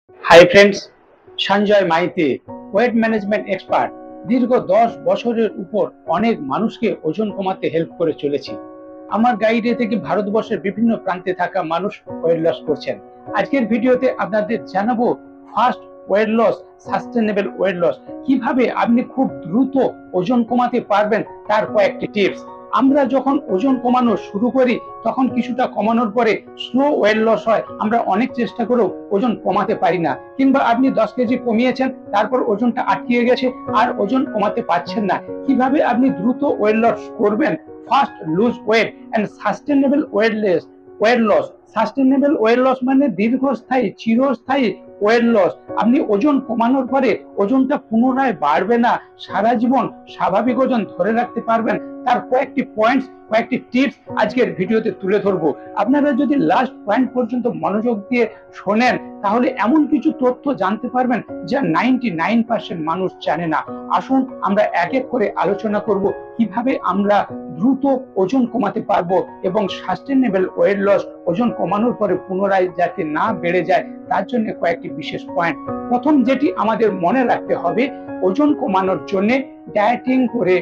High friends, Sanjay Maiti, weight management expert. দীর্ঘ 10 বছরের উপর অনেক মানুষকে ওজন কমাতে হেল্প করে চলেছি। আমার গাইডে থেকে ভারতবর্ষের বিভিন্ন প্রান্তে থাকা মানুষ ওয়েট লস করছেন। আজকের ভিডিওতে আপনাদের জানাবো fast weight loss, sustainable weight loss, কিভাবে আপনি খুব দ্রুত ওজন কমাতে পারবেন তার কয়েকটি টিপস। আমরা যখন ওজন কমানো শুরু করি তখন কিছুটা কমানোর পরে স্লো ওয়েট লস হয়, আমরা অনেক চেষ্টা করেও ওজন কমাতে পারি না। কিংবা আপনি 10 কেজি কমিয়েছেন, তারপর ওজনটা আটকে গেছে, আর ওজন কমাতে পারছেন না। কিভাবে আপনি দ্রুত ওয়েট লস করবেন, fast lose weight and sustainable weight loss. Sustainable weight loss মানে দীর্ঘস্থায়ী, চিরস্থায়ী ওয়েট লস। আপনি ওজন কমানোর পরে ওজনটা পুনরায় বাড়বে না, সারা জীবন স্বাভাবিক ওজন ধরে রাখতে পারবেন। তার কয়েকটি পয়েন্টস, কয়েকটি টিপস আজকের ভিডিওতে তুলে ধরবো। আপনারা যদি লাস্ট পয়েন্ট পর্যন্ত মনোযোগ দিয়ে শোনেন তাহলে এমন কিছু তথ্য জানতে পারবেন যা 99% মানুষ জানে না। আসুন আমরা এক এক করে আলোচনা করব কিভাবে আমরা দ্রুত ওজন কমাতে পারবো এবং সাস্টেনেবল ওয়েট লস, ওজন কমানোর পরে পুনরায় যাতে না বেড়ে যায় তার জন্য কয়েকটি বিশেষ পয়েন্ট। প্রথম যেটি আমাদের মনে রাখতে হবে, ওজন কমানোর জন্য ডায়েটিং করে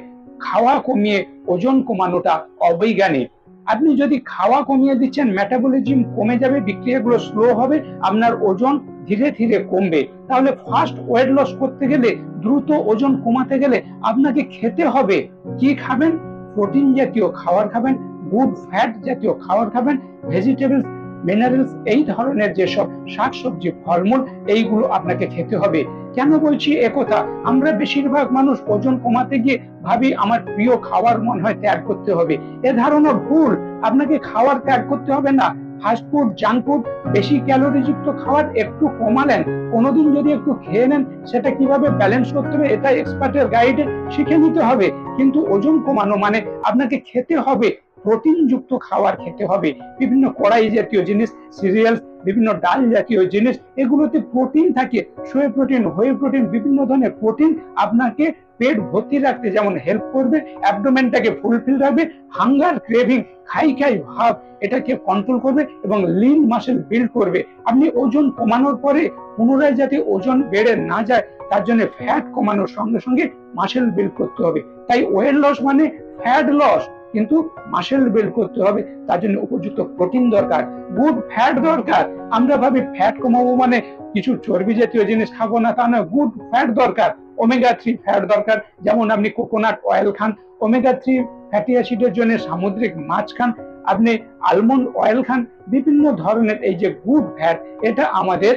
খাওয়া কমিয়ে ওজন কমানোটা অবৈজ্ঞানিক। আপনি যদি খাওয়া কমিয়ে দিচ্ছেন, মেটাবলিজম কমে যাবে, বিক্রিয়াগুলো স্লো হবে, আপনার ওজন ধীরে ধীরে কমবে। তাহলে ফাস্ট ওয়েট লস করতে গেলে, দ্রুত ওজন কমাতে গেলে আপনাকে খেতে হবে। কি খাবেন? প্রোটিন জাতীয় খাবার খাবেন, গুড ফ্যাট জাতীয় খাবার খাবেন, ভেজিটেবলস, মিনারেলস, এই ধরনের যেসব শাকসবজি, ফলমূল, এইগুলো আপনাকে খেতে হবে। কেন বলছি একথা? আমরা বেশিরভাগ মানুষ ওজন কমাতে গিয়ে ভাবি আমার প্রিয় খাবার মনে হয় ত্যাগ করতে হবে। এ ধারণা ভুল। আপনাকে খাবার ত্যাগ করতে হবে না। ফাস্টফুড, জাঙ্ক ফুড, বেশি ক্যালোরি যুক্ত খাবার একটু কমালেন, কোনোদিন যদি একটু খেয়ে নেন, সেটা কিভাবে ব্যালেন্স করতে হবে এটা এক্সপার্টের গাইডে শিখে নিতে হবে। কিন্তু ওজন কমানো মানে আপনাকে খেতে হবে, প্রোটিন যুক্ত খাবার খেতে হবে। বিভিন্ন কড়াই জাতীয় জিনিস, সিরিয়ালস, বিভিন্ন ডাল জাতীয় জিনিস, এগুলোতে প্রোটিন থাকে। সোয়া প্রোটিন, হোয়ে প্রোটিন, বিভিন্ন ধরনের প্রোটিন আপনাকে পেট ভর্তি রাখতে যেমন হেল্প করবে, অ্যাবডোমেনটাকে ফুলফিল রাখবে, হাঙ্গার ক্রেভিং, খাই খাই ভাব, এটাকে কন্ট্রোল করবে এবং লিন মাসেল বিল্ড করবে। আপনি ওজন কমানোর পরে পুনরায় যাতে ওজন বেড়ে না যায় তার জন্য ফ্যাট কমানোর সঙ্গে সঙ্গে মাসেল বিল্ড করতে হবে। তাই ওয়েট লস মানে ফ্যাট লস, কিন্তু মাসেল বিল্ড করতে হবে। তার জন্য উপযুক্ত প্রোটিন দরকার, গুড ফ্যাট দরকার। আমরা ভাবি ফ্যাট কমাবো মানে কিছু চর্বি জাতীয় জিনিস খাবো না, তা নয়। গুড ফ্যাট দরকার, ওমেগা 3 ফ্যাট দরকার। যেমন আপনি কোকোনাট অয়েল খান, ওমেগা 3 ফ্যাটি অ্যাসিডের জন্য সামুদ্রিক মাছ খান, আপনি আলমন্ড অয়েল খান। বিভিন্ন ধরনের এই যে গুড ফ্যাট, এটা আমাদের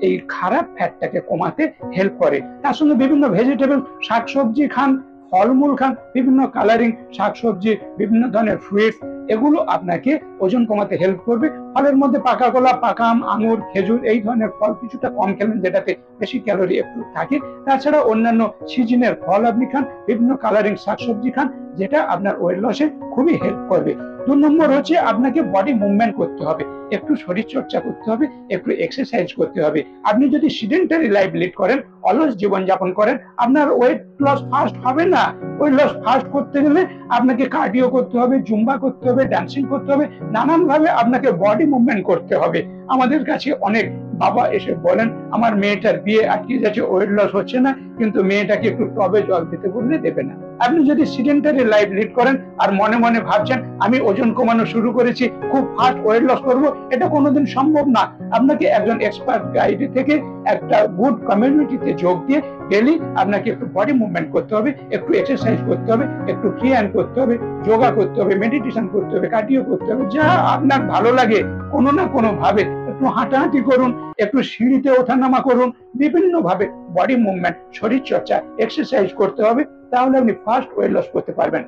এই খারাপ ফ্যাটটাকে কমাতে হেল্প করে। তার সঙ্গে বিভিন্ন ভেজিটেবল, শাকসবজি খান, ফলমূল খান, বিভিন্ন কালারিং শাকসবজি, বিভিন্ন ধরনের ফ্রুইটস, এগুলো আপনাকে ওজন কমাতে হেল্প করবে। ফলের মধ্যে পাকা কলা, পাকা আম, আঙুর, খেজুর, এই ধরনের ফল কিছুটা কম খেলেন যেটাতে বেশি ক্যালোরি একটু থাকে। তাছাড়া অন্যান্য সিজনের ফল আপনি খান, বিভিন্ন কালারিং শাকসবজি খান, যেটা আপনার ওয়েট লসে খুবই হেল্প করবে। 2 নম্বর হচ্ছে আপনাকে বডি মুভমেন্ট করতে হবে, একটু শরীর চর্চা করতে হবে, একটু এক্সারসাইজ করতে হবে। আপনি যদি সিডেন্টারি লাইফ লিড করেন, অলস জীবনযাপন করেন, আপনার ওয়েট লস ফাস্ট হবে না। ওয়েট লস ফাস্ট করতে গেলে আপনাকে কার্ডিও করতে হবে, জুম্বা করতে হবে, ডান্সিং করতে হবে, নানান ভাবে আপনাকে বডি মুভমেন্ট করতে হবে। আমাদের কাছে অনেক বাবা এসে বলেন আমার মেয়েটার বিয়ে আটকে যাচ্ছে, ওয়েট লস হচ্ছে না, কিন্তু মেয়েটাকে একটু টবে জল দিতে বললে দেবে না। আপনি যদি সিডেন্টারি লাইফ লিড করেন আর মনে মনে ভাবছেন আমি ওজন কমানো শুরু করেছি, খুব ফাস্ট ওয়েট লস করবো, এটা কোনোদিন সম্ভব না। আপনাকে একজন এক্সপার্ট গাইড থেকে একটা গুড কমিউনিটিতে যোগ দিয়ে ডেলি আপনাকে একটু বডি মুভমেন্ট করতে হবে, একটু এক্সারসাইজ করতে হবে, একটু ফ্রি হ্যান্ড করতে হবে, যোগা করতে হবে, মেডিটেশন করতে হবে, কার্ডিও করতে হবে, যা আপনার ভালো লাগে কোনো না কোনো ভাবে। একটু হাঁটাহাঁটি করুন, একটু সিঁড়িতে ওঠানামা করুন, বিভিন্ন ভাবে বডি মুভমেন্ট, শরীর চর্চা, এক্সারসাইজ করতে হবে। তাহলে আপনি ফাস্ট ওয়েট লস করতে পারবেন।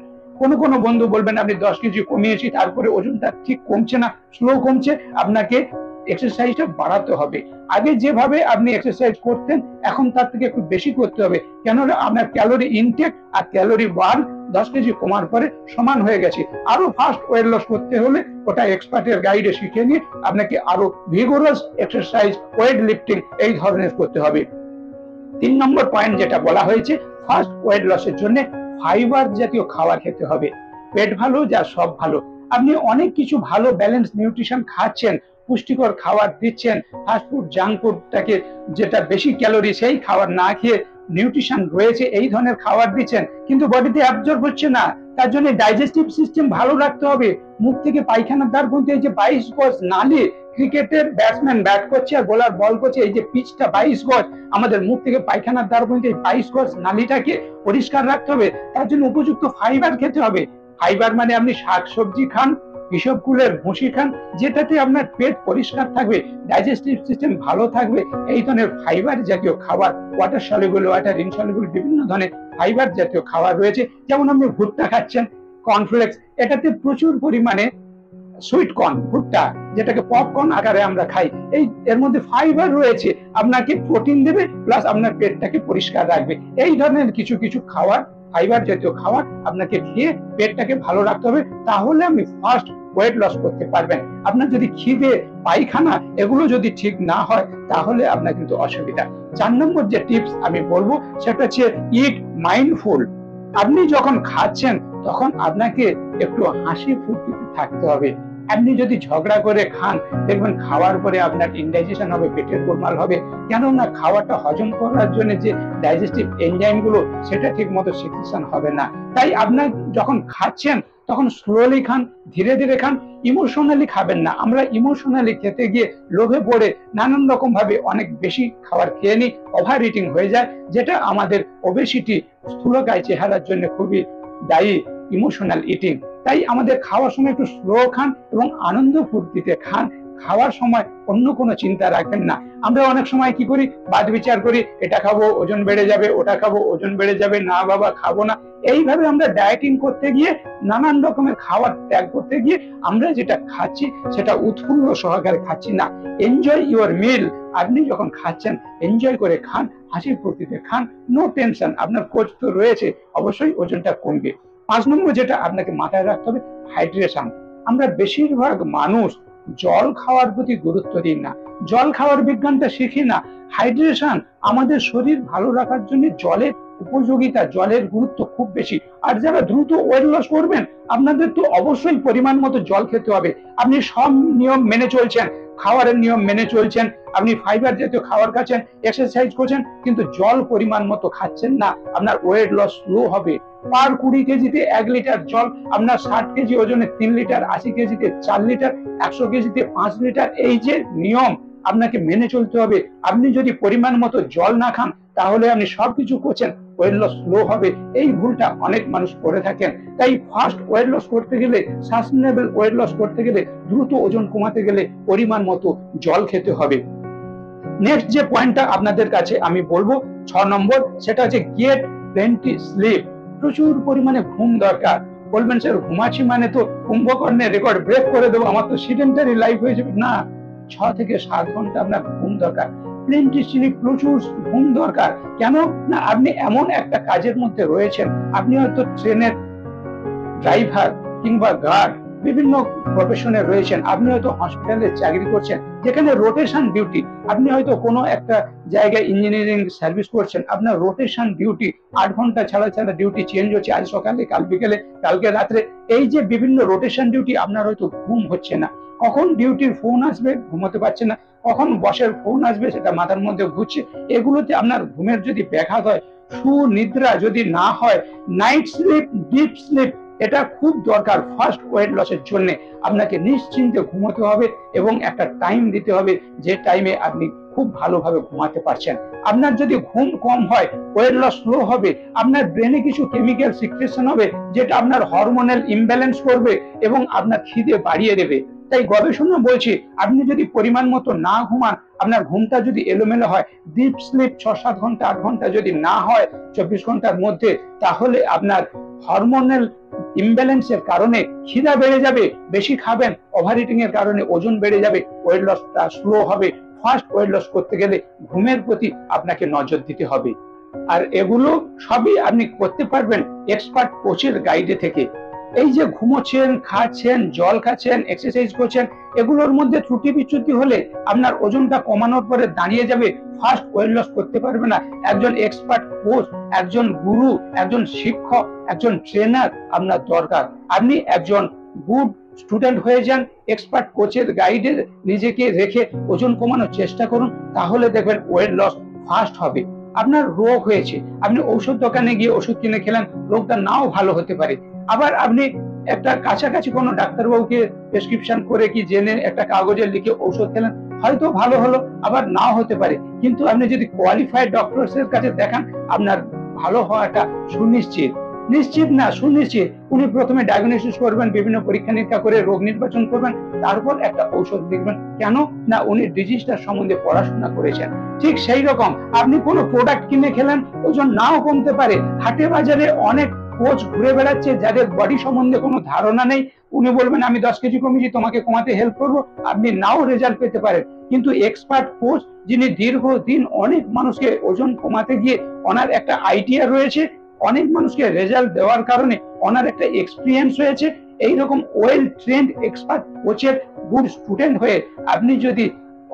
কোনো বন্ধু বলবেন আপনি 10 কেজি কমিয়েছি, তারপরে ওজনটা ঠিক কমছে না, স্লো কমছে। আপনাকে এক্সারসাইজটা বাড়াতে হবে। আগে যেভাবে আপনি এক্সারসাইজ করতেন এখন তার থেকে একটু বেশি করতে হবে। কেননা আপনার ক্যালোরি ইনটেক আর ক্যালোরি বার্ন 10 কেজি কমার পরে সমান হয়ে গেছে। আরো ফাস্ট ওয়েট লস করতে হলে ওটা এক্সপার্টের গাইডে শিখে নিয়ে আপনাকে আরো ভিগোরাস এক্সারসাইজ, ওয়েট লিফটিং, এই ধরনের করতে হবে। 3 নম্বর পয়েন্ট যেটা বলা হয়েছে, ফাস্ট ওয়েট লসের জন্য ফাইবার জাতীয় খাবার খেতে হবে। পেট ভালো যা সব ভালো। আপনি অনেক কিছু ভালো ব্যালেন্স নিউট্রিশন খাচ্ছেন, পুষ্টিকর খাবার দিচ্ছেন, ফাস্টফুড জাঙ্ক ফুডটাকে যেটা বেশি ক্যালোরি সেই খাবার না খেয়ে নিউট্রিশন রয়েছে এই ধরনের খাবার দিচ্ছেন, কিন্তু বডিতে অ্যাবজর্ব হচ্ছে না। তার জন্য ডাইজেস্টিভ সিস্টেম ভালো রাখতে হবে। মুখ থেকে পায়খানার দ্বার পর্যন্ত এই যে 22 গজ নালী, ক্রিকেটের ব্যাটসম্যান ব্যাট করছে আর বোলার বল করছে, এই যে পিচটা 22 গজ, আমাদের মুখ থেকে পায়খানার দ্বার পর্যন্ত এই 22 গজ নালীটাকে পরিষ্কার রাখতে হবে। তার জন্য উপযুক্ত ফাইবার খেতে হবে। ফাইবার মানে আপনি শাকসবজি খান, কৃষককুলের ভুসি খান, যেটাতে আপনার পেট পরিষ্কার থাকবে, ডাইজেস্টিভ সিস্টেম ভালো থাকবে। এই ধরনের ফাইবার জাতীয় খাবার, ওয়াটার সলিউবল, ওয়াটার ইনসলিউবল বিভিন্ন ধরনের ফাইবার জাতীয় খাবার রয়েছে। যেমন আপনি ভুট্টা খাচ্ছেন, কর্নফ্লেক্স, এটাতে প্রচুর পরিমাণে সুইট কর্ন, ভুট্টা যেটাকে পপকর্ন আকারে আমরা খাই, এর মধ্যে ফাইবার রয়েছে, আপনাকে প্রোটিন দেবে প্লাস আপনার পেটটাকে পরিষ্কার রাখবে। এই ধরনের কিছু কিছু খাবার, ফাইবার জাতীয় খাবার আপনাকে খেয়ে পেটটাকে ভালো রাখতে হবে, তাহলে আপনি ফার্স্ট ওয়েট লস করতে পারবেন। আপনার যদি খিদে, পায়খানা এগুলো যদি ঠিক না হয় তাহলে আপনার কিন্তু অসুবিধা। 4 নম্বর যে টিপস আমি বলবো সেটা হচ্ছে ইট মাইন্ডফুল। আপনি যখন খাচ্ছেন তখন আপনাকে একটু হাসি ফুর্তিতে থাকতে হবে। আপনি যদি ঝগড়া করে খান, দেখবেন খাওয়ার পরে আপনার ইনডাইজেশন হবে, পেটের গোলমাল হবে, কেননা খাওয়াটা হজম করার জন্য যে ডাইজেস্টিভ এনজাইম গুলো সেটা ঠিক মতো সিক্রেশন হবে না। তাই আপনার যখন খাচ্ছেন তখন স্লোলি খান, ধীরে ধীরে খান, ইমোশনালি খাবেন না। আমরা ইমোশনালি খেতে গিয়ে লোভে পড়ে নানান রকম ভাবে অনেক বেশি খাবার খেয়ে নিই, ওভার ইটিং হয়ে যায়, যেটা আমাদের ওবেসিটি, স্থূলকায় চেহারার জন্য খুবই দায়ী, ইমোশনাল ইটিং। তাই আমাদের খাওয়ার সময় একটু স্লো খান এবং আনন্দ ফুর্তিতে খান। খাওয়ার সময় অন্য কোনো চিন্তা রাখবেন না। আমরা অনেক সময় কি করি, বাদ বিচার করি, এটা খাবো ওজন বেড়ে যাবে, ওটা খাবো ওজন বেড়ে যাবে, না বাবা খাবো না। এইভাবে আমরা ডায়েটিং করতে গিয়ে, নানান রকমের খাবার ত্যাগ করতে গিয়ে আমরা যেটা খাচ্ছি সেটা উৎফুল্ল সহকারে খাচ্ছি না। Enjoy your meal. আপনি যখন খাচ্ছেন এনজয় করে খান, হাসি ফুর্তিতে খান, নো টেনশন। আপনার কোচ তো রয়েছে, অবশ্যই ওজনটা কমবে। 5 নম্বর যেটা আপনাকে মাথায় রাখতে হবে, হাইড্রেশন। আমরা বেশিরভাগ মানুষ জল খাওয়ার প্রতি গুরুত্ব দিই না, জল খাওয়ার বিজ্ঞানটা শিখি না। হাইড্রেশন, আমাদের শরীর ভালো রাখার জন্য জলের উপযোগিতা, জলের গুরুত্ব খুব বেশি। আর যারা দ্রুত ওয়েট লস করবেন, আপনাদের তো অবশ্যই পরিমাণ মতো জল খেতে হবে। আপনি সব নিয়ম মেনে চলছেন, খাওয়ারের নিয়ম মেনে চলছেন, আপনি ফাইবার জাতীয় খাবার খাচ্ছেন, এক্সারসাইজ করছেন, কিন্তু জল পরিমাণ মতো খাচ্ছেন না, আপনার ওয়েট লস স্লো হবে। পার 20 কেজিতে 1 লিটার জল, আপনার 60 কেজি ওজনে 3 লিটার, 80 কেজিতে 4 লিটার, 100 কেজিতে 5 লিটার, এই যে নিয়ম আপনাকে মেনে চলতে হবে। আপনি যদি পরিমাণ মতো জল না খান তাহলে আপনি সবকিছু করছেন, ওয়েট লস স্লো হবে। এই ভুলটা অনেক মানুষ করে থাকেন। তাই ফার্স্ট ওয়েট লস করতে গেলে, সাস্টেনেবল ওয়েট লস করতে গেলে, দ্রুত ওজন কমাতে গেলে পরিমাণ মতো জল খেতে হবে। নেক্সট যে পয়েন্টটা আপনাদের কাছে আমি বলবো 6 নম্বর, সেটা হচ্ছে গেট প্লেন্টি স্লিপ। প্রচুর পরিমাণে ঘুম দরকার। বলবেন স্যার ঘুমাচ্ছি মানে তো কুম্ভকর্ণের রেকর্ড ব্রেক করে দেবো, আমার তো সিডেন্টারি লাইফ হয়ে যাবে। না, 6 থেকে 7 ঘন্টা আপনার ঘুম দরকার। প্লেন্টি স্লিপ, প্রচুর ঘুম দরকার। কেন না, আপনি এমন একটা কাজের মধ্যে রয়েছেন, আপনি হয়তো ট্রেনের ড্রাইভার কিংবা গার্ড, বিভিন্ন প্রফেশনে রয়েছেন, আপনি হয়তো হসপিটালে চাকরি করছেন যেখানে রোটেশন ডিউটি, আপনি হয়তো কোনো একটা জায়গায় ইঞ্জিনিয়ারিং সার্ভিস করছেন, আপনার রোটেশন ডিউটি, 8 ঘন্টা ছাড়া ছাড়া ডিউটি চেঞ্জ হচ্ছে, আজ সকালে কাল বিকেলে কালকে রাত্রে। এই যে বিভিন্ন রোটেশন ডিউটি, আপনার হয়তো ঘুম হচ্ছে না, কখন ডিউটির ফোন আসবে ঘুমোতে পারছে না, কখন বসের ফোন আসবে সেটা মাথার মধ্যে ঘুরছে। এগুলোতে আপনার ঘুমের যদি ব্যাঘাত হয়, সুনিদ্রা যদি না হয়, নাইট স্লিপ, ডিপ স্লিপ, এটা খুব দরকার ফার্স্ট ওয়েট লসের জন্য। আপনাকে নিশ্চিন্তে ঘুমাতে হবে এবং একটা টাইম দিতে হবে যে টাইমে আপনি খুব ভালোভাবে ঘুমাতে পারছেন। আপনার যদি ঘুম কম হয়, ওয়েট লস স্লো হবে, আপনার ব্রেনে কিছু কেমিক্যাল সিক্রেশন হবে যেটা আপনার হরমোনাল ইমব্যালেন্স করবে এবং আপনার খিদে বাড়িয়ে দেবে। তাই গবেষণা বলছে, আপনি যদি পরিমাণ মতো না ঘুমান, আপনার ঘুমটা যদি এলোমেলো হয়, ডিপ স্লিপ 6-7 ঘন্টা 8 ঘন্টা যদি না হয় 24 ঘন্টার মধ্যে, তাহলে আপনার হরমোনাল ইমব্যালেন্সের কারণে খিদা বেড়ে যাবে, বেশি খাবেন, ওভার ইটিং এর কারণে ওজন বেড়ে যাবে, ওয়েট লসটা স্লো হবে। ফার্স্ট ওয়েট লস করতে গেলে ঘুমের প্রতি আপনাকে নজর দিতে হবে। আর এগুলো সবই আপনি করতে পারবেন এক্সপার্ট কোচের গাইডে থেকে। এই যে ঘুমোচ্ছেন, খাচ্ছেন, জল খাচ্ছেন, এক্সারসাইজ করছেন, এগুলোর মধ্যে ত্রুটি বিচ্যুতি হলে আপনার ওজনটা কমানোর পরে দাঁড়িয়ে যাবে, ফার্স্ট ওয়েট লস করতে পারবে না। একজন এক্সপার্ট কোচ, একজন গুরু, একজন শিক্ষক, একজন ট্রেনার আপনার দরকার। আপনি একজন গুড স্টুডেন্ট হয়ে যান, এক্সপার্ট কোচের গাইডে নিজেকে রেখে ওজন কমানোর চেষ্টা করুন, তাহলে দেখবেন ওয়েট লস ফাস্ট হবে। আপনার রোগ হয়েছে, আপনি ঔষধ দোকানে গিয়ে ওষুধ কিনে খেলেন, রোগটা নাও ভালো হতে পারে। আবার আপনি একটা কাছাকাছি কোনো ডাক্তারবাবুকে প্রেসক্রিপশন করে কি জেনে একটা কাগজে লিখে ঔষধ খেলেন, হয়তো ভালো হলো, আবার নাও হতে পারে। কিন্তু আপনি যদি কোয়ালিফাইড ডক্টরসের কাছে দেখান, আপনার ভালো হওয়াটা সুনিশ্চিত। নিশ্চিত না, সুনিশ্চিত। উনি প্রথমে ডায়াগনোসিস করবেন, বিভিন্ন পরীক্ষা নিরীক্ষা করে রোগ নির্বাচন করবেন, তারপর একটা ঔষধ লিখবেন। কেন না, উনি ডিজিজটার সম্বন্ধে পড়াশোনা করেছেন। ঠিক সেই রকম আপনি কোনো প্রোডাক্ট কিনে খেলেন, ওজন নাও কমতে পারে। হাটে বাজারে অনেক কোচ ঘুরে বেড়াচ্ছে যাদের বডি সম্বন্ধে কোনো ধারণা নেই। উনি বলবেন আমি 10 কেজি কমেছি, তোমাকে কমাতে হেল্প করবো, আপনি নাও রেজাল্ট পেতে পারেন। কিন্তু এক্সপার্ট কোচ যিনি দীর্ঘদিন অনেক মানুষকে ওজন কমাতে গিয়ে ওনার একটা আইডিয়া রয়েছে, অনেক মানুষকে রেজাল্ট দেওয়ার কারণে ওনার একটা এক্সপিরিয়েন্স হয়েছে, এইরকম ওয়েল ট্রেন্ড এক্সপার্ট কোচের গুড স্টুডেন্ট হয়ে আপনি যদি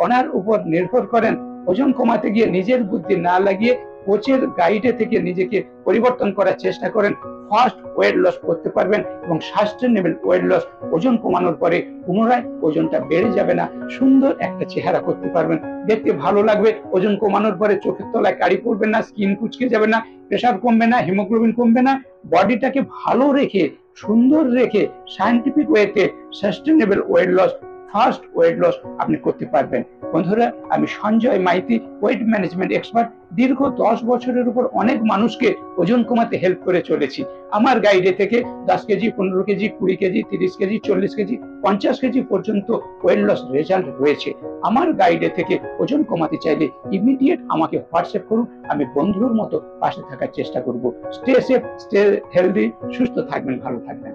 ওনার উপর নির্ভর করেন, ওজন কমাতে গিয়ে নিজের বুদ্ধি না লাগিয়ে কোচের গাইডে থেকে নিজেকে পরিবর্তন করার চেষ্টা করেন, ফার্স্ট ওয়েট লস করতে পারবেন এবং সাস্টেনেবল ওয়েট লস, ওজন কমানোর পরে পুনরায় ওজনটা বেড়ে যাবে না, সুন্দর একটা চেহারা করতে পারবেন, দেখতে ভালো লাগবে। ওজন কমানোর পরে চোখের তলায় কালি পড়বে না, স্কিন কুচকে যাবে না, প্রেশার কমবে না, হিমোগ্লোবিন কমবে না। বডিটাকে ভালো রেখে, সুন্দর রেখে, সায়েন্টিফিক ওয়েতে sustainable weight loss, first weight loss আপনি করতে পারবেন। বন্ধুরা, আমি Sanjay Maiti, weight management expert. দীর্ঘ 10 বছরের উপর অনেক মানুষকে ওজন কমাতে হেল্প করে চলেছি। আমার গাইডে থেকে 10 KG, 15 KG, 20 KG, 30 KG, 40 KG, 50 KG পর্যন্ত ওয়েট লস রেজাল্ট রয়েছে। আমার গাইডে থেকে ওজন কমাতে চাইলে ইমিডিয়েট আমাকে হোয়াটসঅ্যাপ করুন, আমি বন্ধুর মতো পাশে থাকার চেষ্টা করব। স্টে সেফ, স্টে হেলদি, সুস্থ থাকবেন, ভালো থাকবেন।